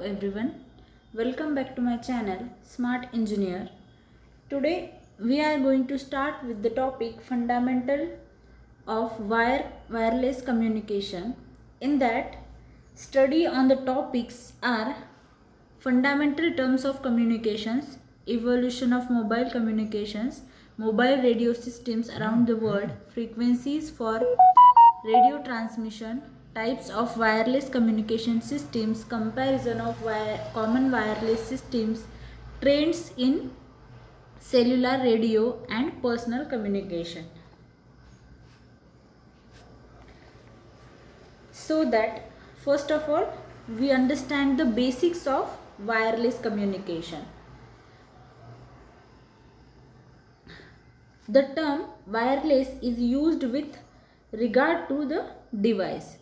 everyone, welcome back to my channel Smart Engineer. Today we are going to start with the topic fundamental of wireless communication. In that, study on the topics are fundamental terms of communications, evolution of mobile communications, mobile radio systems around the world, frequencies for radio transmission, types of wireless communication systems, comparison of common wireless systems, trends in cellular radio and personal communication. So that first of all we understand the basics of wireless communication. The term wireless is used with regard to the device.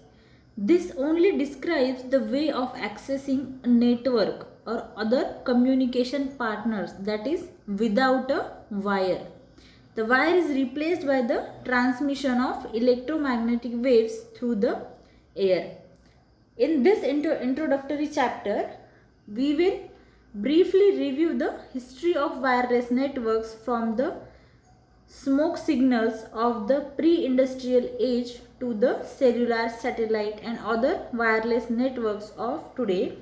This only describes the way of accessing a network or other communication partners, that is without a wire. The wire is replaced by the transmission of electromagnetic waves through the air. In this introductory chapter, we will briefly review the history of wireless networks from the smoke signals of the pre-industrial age to the cellular, satellite and other wireless networks of today.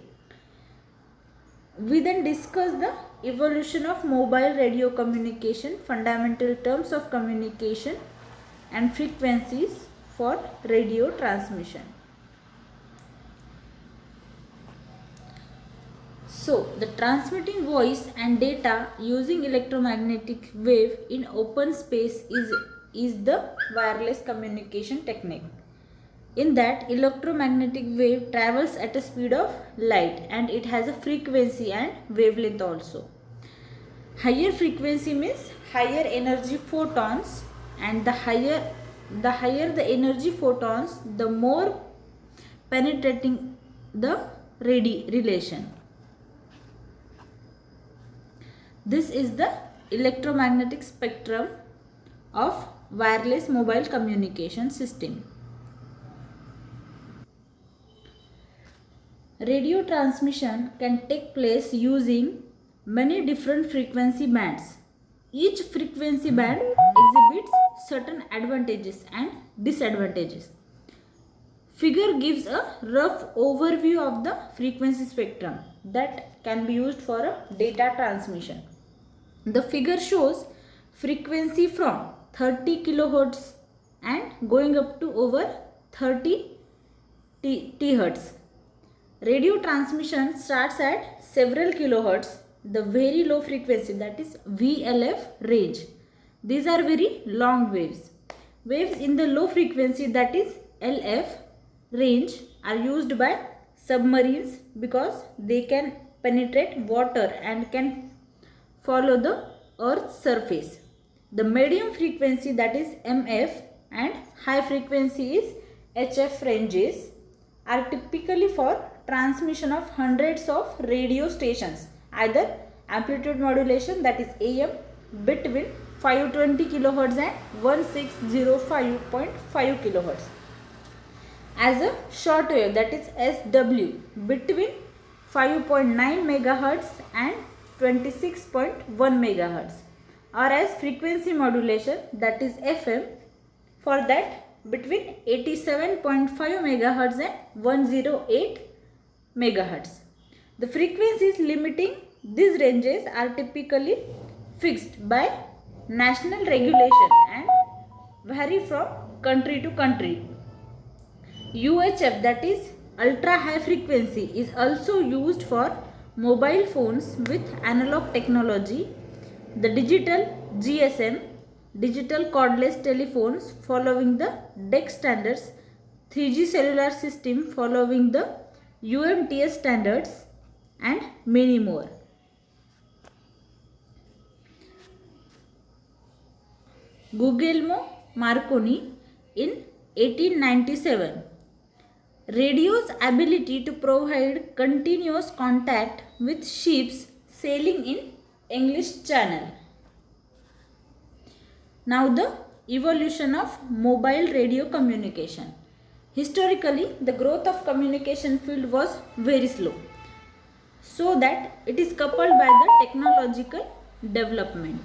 We then discuss the evolution of mobile radio communication, fundamental terms of communication and frequencies for radio transmission. So, the transmitting voice and data using electromagnetic wave in open space is the wireless communication technique. In that, electromagnetic wave travels at a speed of light and it has a frequency and wavelength also. Higher frequency means higher energy photons, and the higher the energy photons, the more penetrating the radiation. This is the electromagnetic spectrum of wireless mobile communication system. Radio transmission can take place using many different frequency bands. Each frequency band exhibits certain advantages and disadvantages. Figure gives a rough overview of the frequency spectrum that can be used for a data transmission. The figure shows frequency from 30 kHz and going up to over 30 THz. Radio transmission starts at several kHz, the very low frequency, that is VLF range. These are very long waves. Waves in the low frequency, that is LF range, are used by submarines because they can penetrate water and can follow the earth's surface. The medium frequency, that is MF, and high frequency is HF ranges are typically for transmission of hundreds of radio stations, either amplitude modulation, that is AM, between 520 kHz and 1605.5 kHz, as a short wave, that is SW, between 5.9 MHz and 26.1 MHz, or as frequency modulation, that is FM, for that between 87.5 MHz and 108 MHz. The frequencies limiting these ranges are typically fixed by national regulation and vary from country to country. UHF, that is ultra high frequency, is also used for mobile phones with analog technology, the digital GSM, digital cordless telephones following the DEC standards, 3G cellular system following the UMTS standards, and many more. Guglielmo Marconi in 1897. Radio's ability to provide continuous contact with ships sailing in English Channel. Now the evolution of mobile radio communication. Historically, the growth of communication field was very slow. so that it is coupled by the technological development.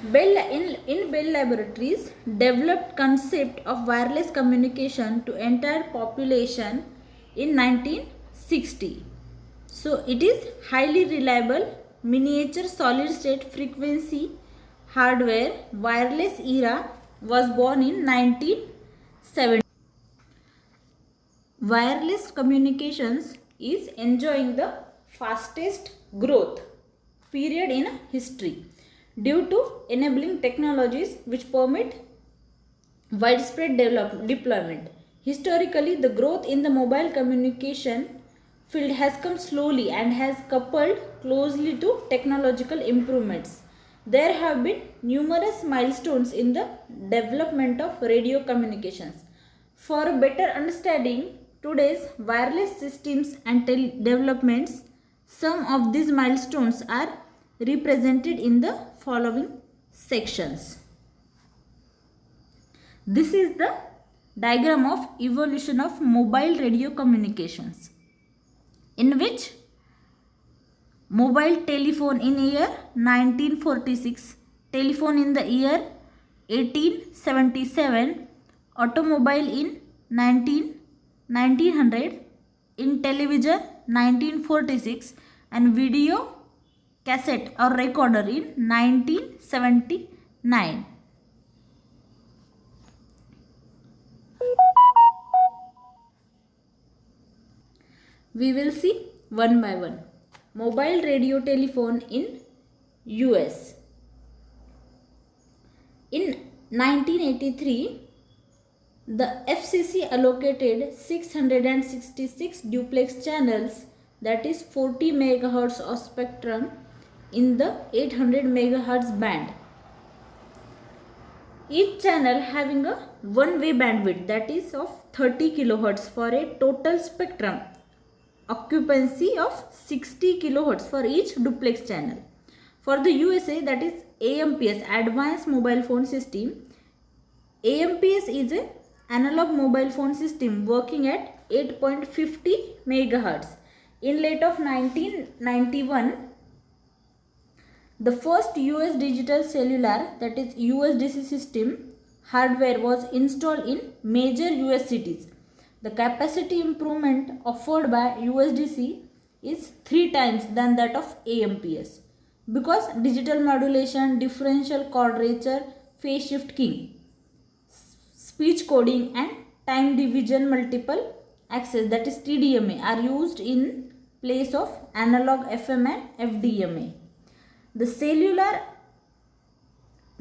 Bell Laboratories developed concept of wireless communication to entire population in 1960. So it is highly reliable miniature solid state frequency hardware. Wireless era was born in 1970. Wireless communications is enjoying the fastest growth period in history due to enabling technologies which permit widespread deployment. Historically, the growth in the mobile communication field has come slowly and has coupled closely to technological improvements. There have been numerous milestones in the development of radio communications. For a better understanding today's wireless systems and developments, some of these milestones are represented in the following sections. This is the diagram of evolution of mobile radio communications, in which mobile telephone in year 1946, telephone in the year 1877, automobile in 1900, in television 1946, and video cassette or recorder in 1979. We will see one by one. Mobile radio telephone in US. In 1983, the FCC allocated 666 duplex channels, that is 40 megahertz of spectrum in the 800 megahertz band. Each channel having a one-way bandwidth, that is of 30 kilohertz, for a total spectrum occupancy of 60 kilohertz for each duplex channel. For the USA, that is AMPS, Advanced Mobile Phone System. AMPS is an analog mobile phone system working at 8.50 megahertz. In late of 1991, the first US digital cellular, that is USDC system hardware was installed in major US cities. The capacity improvement offered by USDC is 3 times than that of AMPS because digital modulation, differential quadrature, phase shift keying, speech coding and time division multiple access, that is TDMA, are used in place of analog FM and FDMA. The cellular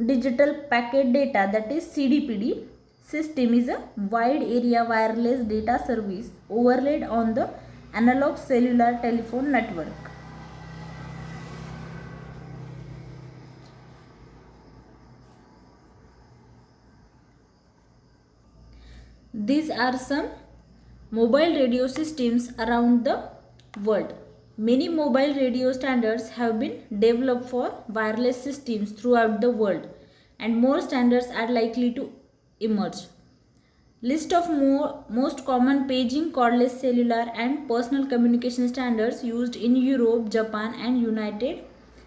digital packet data, that is CDPD system, is a wide area wireless data service overlaid on the analog cellular telephone network. These are some mobile radio systems around the world. Many mobile radio standards have been developed for wireless systems throughout the world, and more standards are likely to emerge. List of most common paging, cordless cellular and personal communication standards used in Europe, Japan and United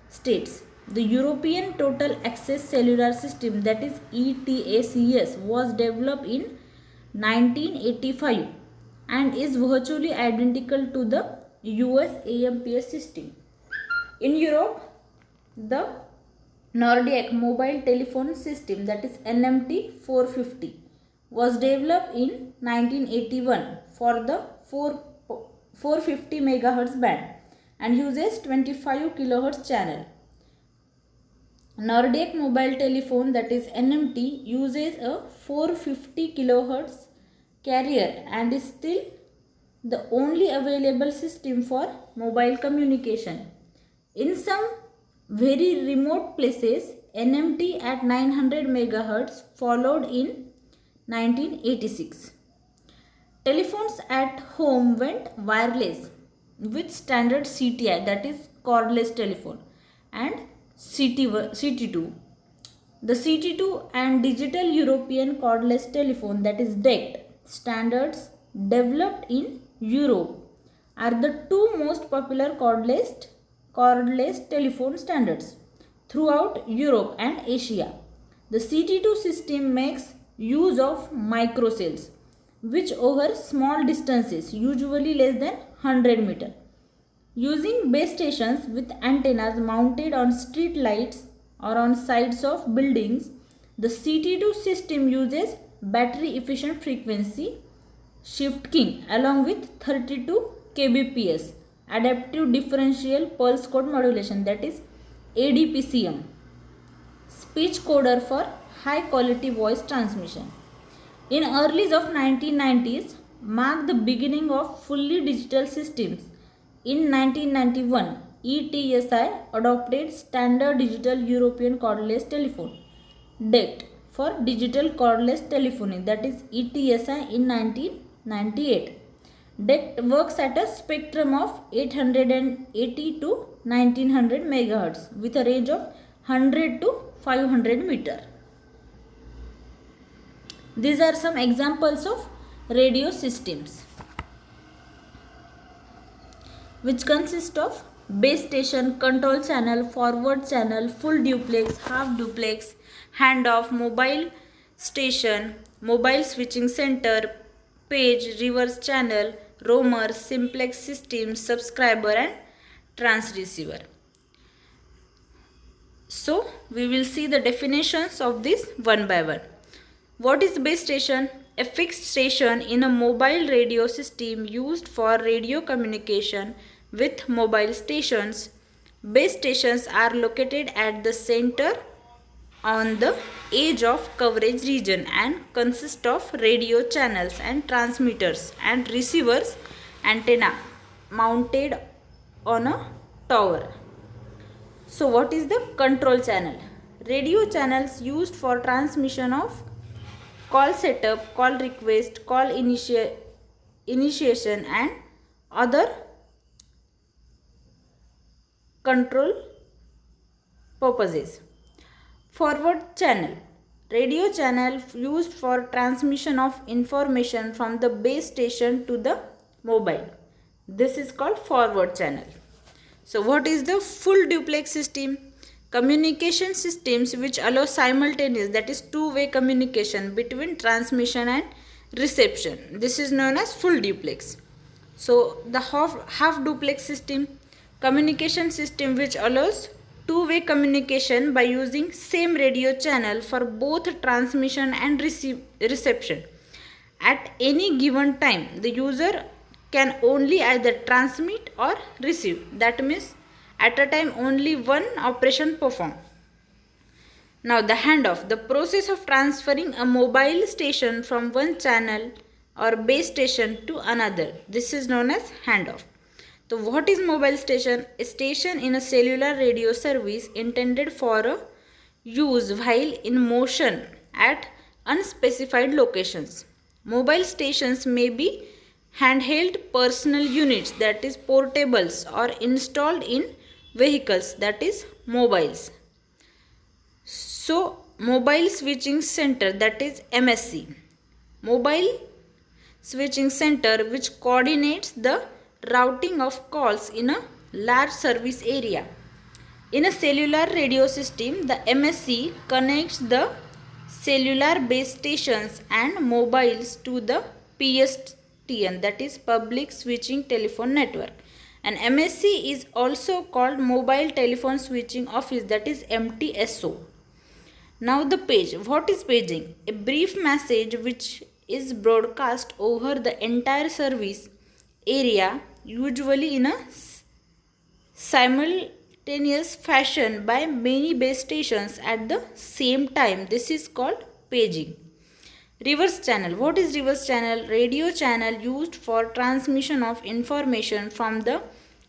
States. The European Total Access Cellular System, that is ETACS, was developed in 1985 and is virtually identical to the US AMPS system. In Europe, the Nordic Mobile Telephone System, that is NMT 450, was developed in 1981 for the 450 MHz band and uses 25 kHz channel. Nordic Mobile Telephone, that is NMT, uses a 450 kHz carrier and is still the only available system for mobile communication. In some very remote places, NMT at 900 MHz followed in 1986. Telephones at home went wireless with standard CTI, that is cordless telephone, and CT2. The CT2 and Digital European Cordless Telephone, that is DECT, standards developed in Europe are the two most popular cordless telephone standards throughout Europe and Asia. The CT2 system makes use of microcells which over small distances, usually less than 100 meters. Using base stations with antennas mounted on street lights or on sides of buildings, the CT2 system uses battery efficient frequency shifting along with 32 kbps adaptive differential pulse code modulation, that is ADPCM, speech coder for high quality voice transmission. In early of 1990s marked the beginning of fully digital systems. In 1991, ETSI adopted Standard Digital European Cordless Telephone (DECT) for digital cordless telephony, that is ETSI in 1998. DECT works at a spectrum of 880 to 1900 MHz with a range of 100 to 500 meter. These are some examples of radio systems, which consist of base station, control channel, forward channel, full duplex, half duplex, handoff, mobile station, mobile switching center, page, reverse channel, roamer, simplex system, subscriber and transceiver. So we will see the definitions of this one by one. What is base station? A fixed station in a mobile radio system used for radio communication with mobile stations. Base stations are located at the center on the edge of coverage region and consist of radio channels and transmitters and receivers antenna mounted on a tower. So what is the control channel? Radio channels used for transmission of call setup, call request, call initiation and other control purposes. Forward channel, radio channel used for transmission of information from the base station to the mobile. This is called forward channel. So what is the full duplex system? Communication systems which allow simultaneous, that is two-way communication between transmission and reception. This is known as full duplex. So the half duplex system, communication system which allows two-way communication by using same radio channel for both transmission and reception. At any given time, the user can only either transmit or receive. That means at a time only one operation performed. Now the handoff, the process of transferring a mobile station from one channel or base station to another. This is known as handoff. So what is mobile station? A station in a cellular radio service intended for a use while in motion at unspecified locations. Mobile stations may be handheld personal units, that is portables, or installed in vehicles, that is mobiles. So mobile switching center, that is MSC, mobile switching center which coordinates the routing of calls in a large service area. In a cellular radio system, the MSC connects the cellular base stations and mobiles to the PSTN, that is public switching telephone network. And MSC is also called mobile telephone switching office, that is MTSO. Now the page. What is paging? A brief message which is broadcast over the entire service area, usually in a simultaneous fashion by many base stations at the same time. This is called paging. Reverse channel. What is reverse channel? Radio channel used for transmission of information from the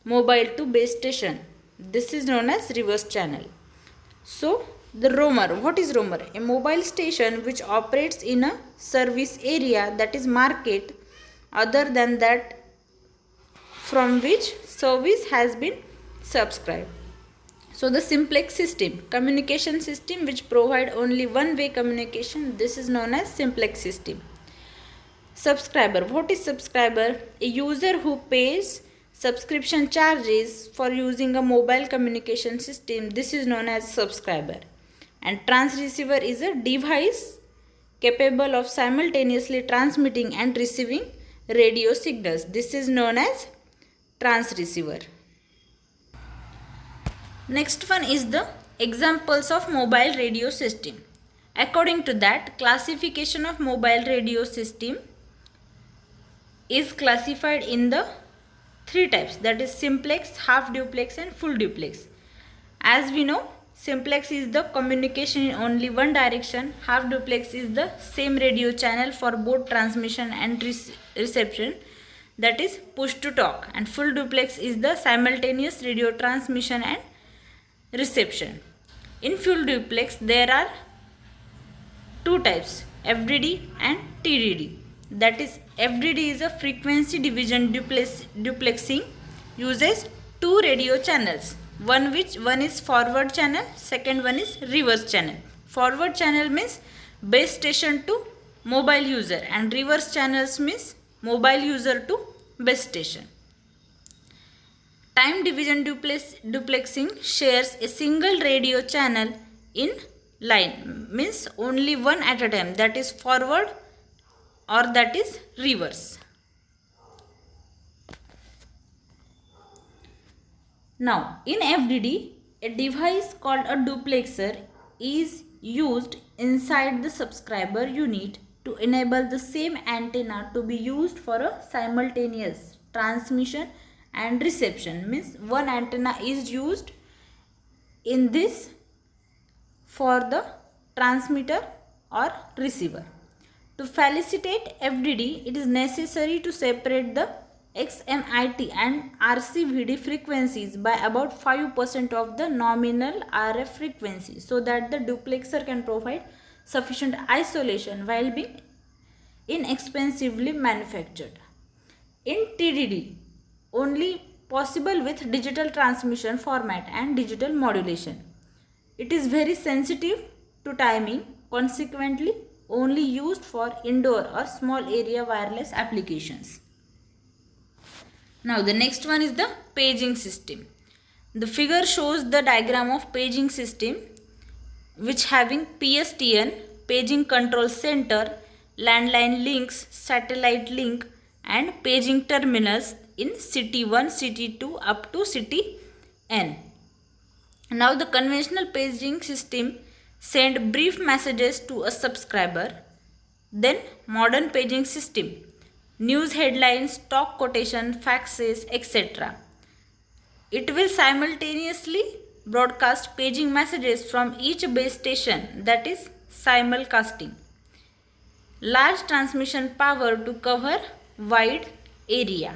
mobile to base station. This is known as reverse channel. So the roamer. What is roamer? A mobile station which operates in a service area, that is market, other than that from which service has been subscribed. So the simplex system, communication system which provide only one-way communication. This is known as simplex system. Subscriber. What is subscriber? A user who pays subscription charges for using a mobile communication system. This is known as subscriber. And transceiver is a device capable of simultaneously transmitting and receiving radio signals. This is known as transceiver. Next one is the examples of mobile radio system. According to that, classification of mobile radio system is classified in the three types, that is simplex, half duplex and full duplex. As we know, simplex is the communication in only one direction, half duplex is the same radio channel for both transmission and reception, that is push to talk, and full duplex is the simultaneous radio transmission and reception. In full duplex there are two types, FDD and TDD. That is, FDD is a frequency division duplexing, uses two radio channels, one is forward channel, second one is reverse channel. Forward channel means base station to mobile user, and reverse channels means mobile user to base station. Time division duplexing shares a single radio channel in line, means only one at a time, that is forward or that is reverse. Now in FDD, a device called a duplexer is used inside the subscriber unit to enable the same antenna to be used for a simultaneous transmission and reception, means one antenna is used in this for the transmitter or receiver. To facilitate FDD, it is necessary to separate the XMIT and RCVD frequencies by about 5% of the nominal RF frequency, so that the duplexer can provide sufficient isolation while being inexpensively manufactured. In TDD, only possible with digital transmission format and digital modulation. It is very sensitive to timing, consequently only used for indoor or small area wireless applications. Now the next one is the paging system. The figure shows the diagram of paging system which having PSTN, paging control center, landline links, satellite link and paging terminals in city 1, city 2 up to city N. Now the conventional paging system send brief messages to a subscriber. Then modern paging system, news headlines, stock quotation, faxes, etc. It will simultaneously broadcast paging messages from each base station, that is simulcasting. Large transmission power to cover wide area.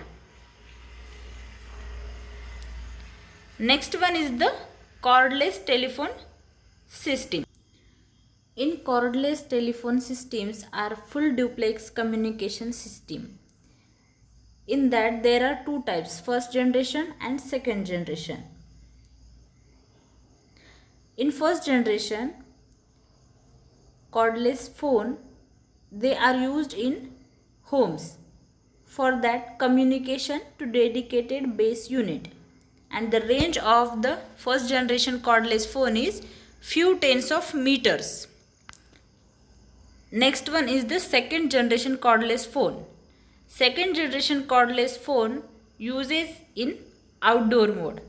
Next one is the cordless telephone system. In cordless telephone systems are full duplex communication system. In that there are two types, first generation and second generation. In first generation cordless phone, they are used in homes. For that, communication to dedicated base unit. And the range of the first generation cordless phone is few tens of meters. Next one is the second generation cordless phone. Second generation cordless phone uses in outdoor mode,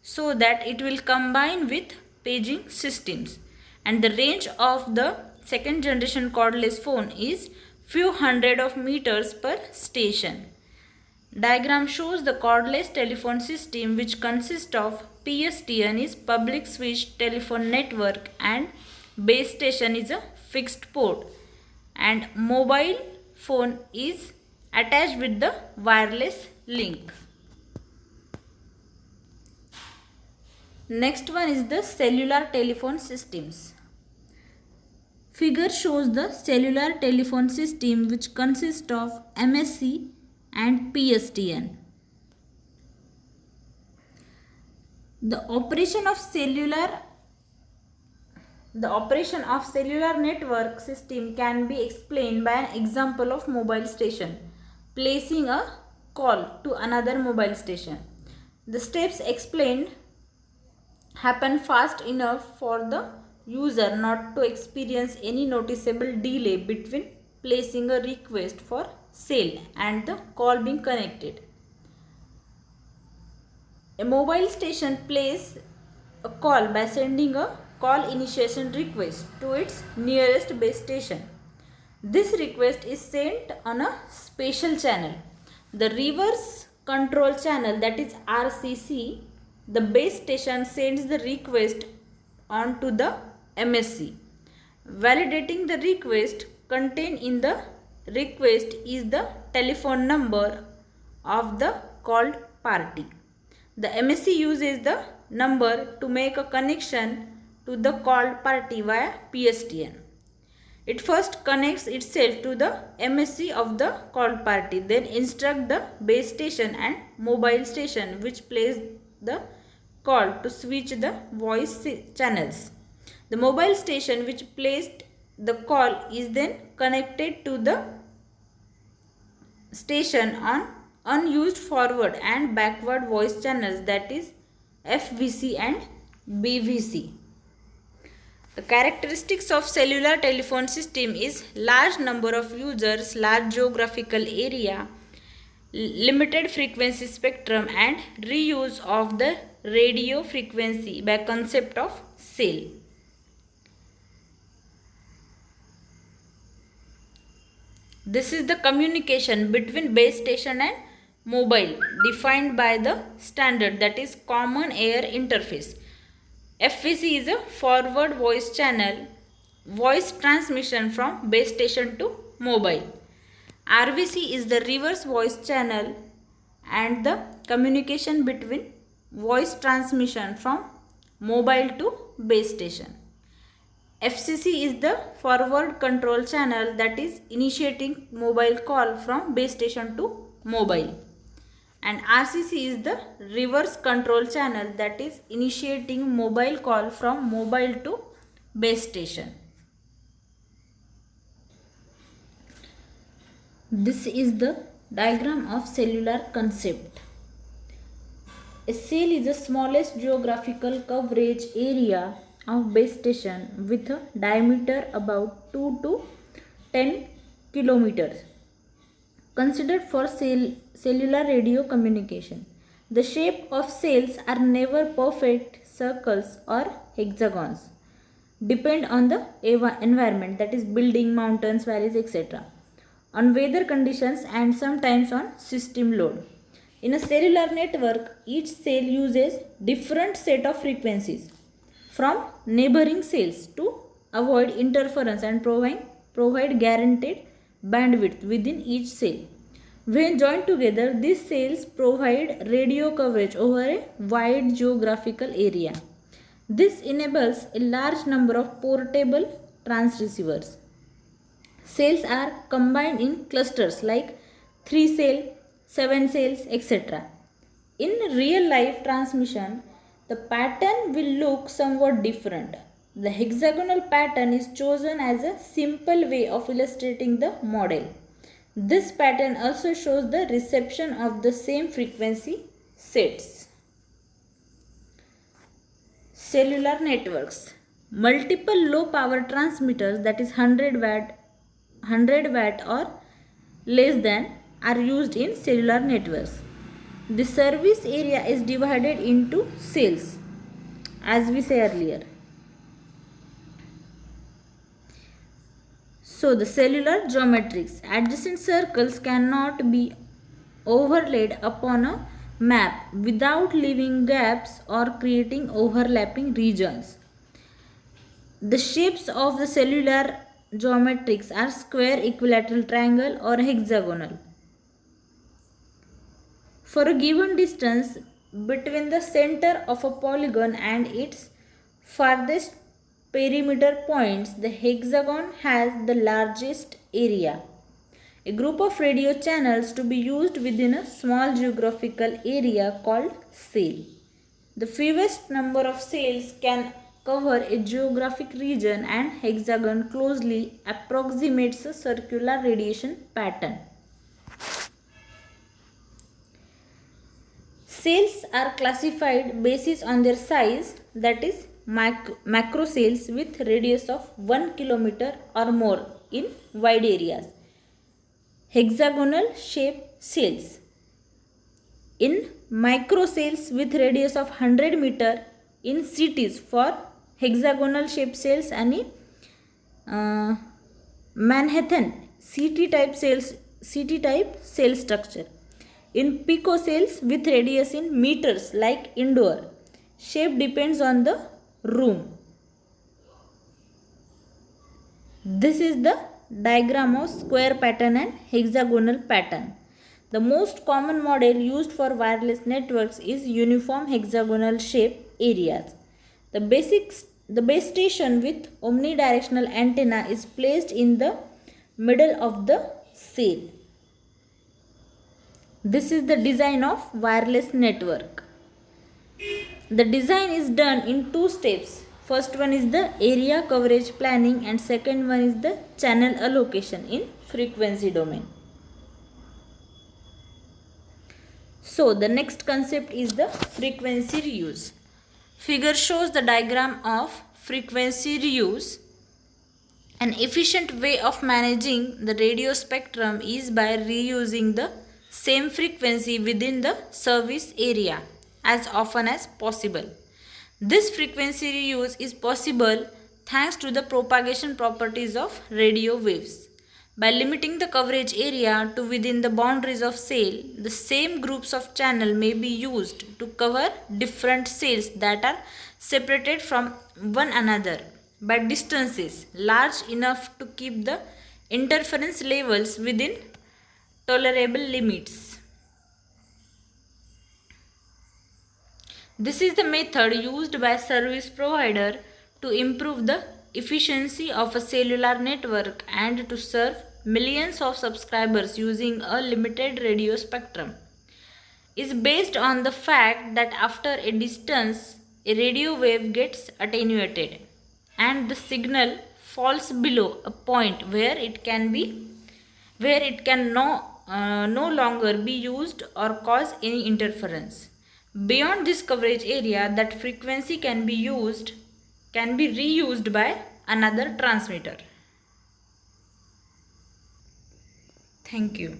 so that it will combine with paging systems. And the range of the second generation cordless phone is few hundred of meters per station. Diagram shows the cordless telephone system which consists of PSTN is public switch telephone network and base station is a fixed port, and mobile phone is attached with the wireless link. Next one is the cellular telephone systems. Figure shows the cellular telephone system which consists of MSC and PSTN. The operation of cellular network system can be explained by an example of mobile station. Placing a call to another mobile station. The steps explained happen fast enough for the user not to experience any noticeable delay between placing a request for sale and the call being connected. A mobile station places a call by sending a call initiation request to its nearest base station. This request is sent on a special channel, the reverse control channel, that is RCC. The base station sends the request on to the MSC. Validating the request, contained in the request is the telephone number of the called party. The MSC uses the number to make a connection to the called party via PSTN. It first connects itself to the MSC of the called party, then instruct the base station and mobile station which plays the call to switch the voice channels. The mobile station which placed the call is then connected to the station on unused forward and backward voice channels, that is FVC and BVC. The characteristics of cellular telephone system is large number of users, large geographical area, limited frequency spectrum and reuse of the radio frequency by concept of cell. This is the communication between base station and mobile defined by the standard, that is common air interface. FVC is a forward voice channel, voice transmission from base station to mobile. RVC is the reverse voice channel and the communication between voice transmission from mobile to base station. FCC is the forward control channel, that is initiating mobile call from base station to mobile. And RCC is the reverse control channel, that is initiating mobile call from mobile to base station. This is the diagram of cellular concept. A cell is the smallest geographical coverage area of base station with a diameter about 2 to 10 kilometers. Considered for cellular radio communication. The shape of cells are never perfect circles or hexagons. Depend on the environment, that is building, mountains, valleys, etc. On weather conditions and sometimes on system load. In a cellular network, each cell uses different set of frequencies from neighboring cells to avoid interference and provide guaranteed bandwidth within each cell. When joined together, these cells provide radio coverage over a wide geographical area. This enables a large number of portable transceivers. Cells are combined in clusters like 3 cells, 7 cells, etc. In real life transmission, the pattern will look somewhat different. The hexagonal pattern is chosen as a simple way of illustrating the model. This pattern also shows the reception of the same frequency sets. Cellular networks. Multiple low power transmitters, that is 100 watt or less than, are used in cellular networks. The service area is divided into cells, as we said earlier. So the cellular geometrics. Adjacent circles cannot be overlaid upon a map without leaving gaps or creating overlapping regions. The shapes of the cellular geometrics are square, equilateral, triangle or hexagonal. For a given distance between the center of a polygon and its farthest perimeter points, the hexagon has the largest area. A group of radio channels to be used within a small geographical area called cell. The fewest number of cells can cover a geographic region, and hexagon closely approximates a circular radiation pattern. Cells are classified basis on their size, that is macro cells with radius of 1 kilometer or more in wide areas. Hexagonal shape cells. In micro cells with radius of 100 meter in cities for hexagonal shape cells आणि Manhattan CT type cell structure. In picocells with radius in meters like indoor. Shape depends on the room. This is the diagram of square pattern and hexagonal pattern. The most common model used for wireless networks is uniform hexagonal shape areas. The base station with omnidirectional antenna is placed in the middle of the cell. This is the design of wireless network. The design is done in two steps. First one is the area coverage planning and second one is the channel allocation in frequency domain. So the next concept is the frequency reuse. Figure shows the diagram of frequency reuse. An efficient way of managing the radio spectrum is by reusing the same frequency within the service area as often as possible. This frequency reuse is possible thanks to the propagation properties of radio waves. By limiting the coverage area to within the boundaries of cell, the same groups of channel may be used to cover different cells that are separated from one another by distances large enough to keep the interference levels within tolerable limits. This is the method used by service provider to improve the efficiency of a cellular network and to serve millions of subscribers using a limited radio spectrum. Is based on the fact that after a distance a radio wave gets attenuated and the signal falls below a point where it can no longer be used or cause any interference. Beyond this coverage area, that frequency can be reused by another transmitter. Thank you.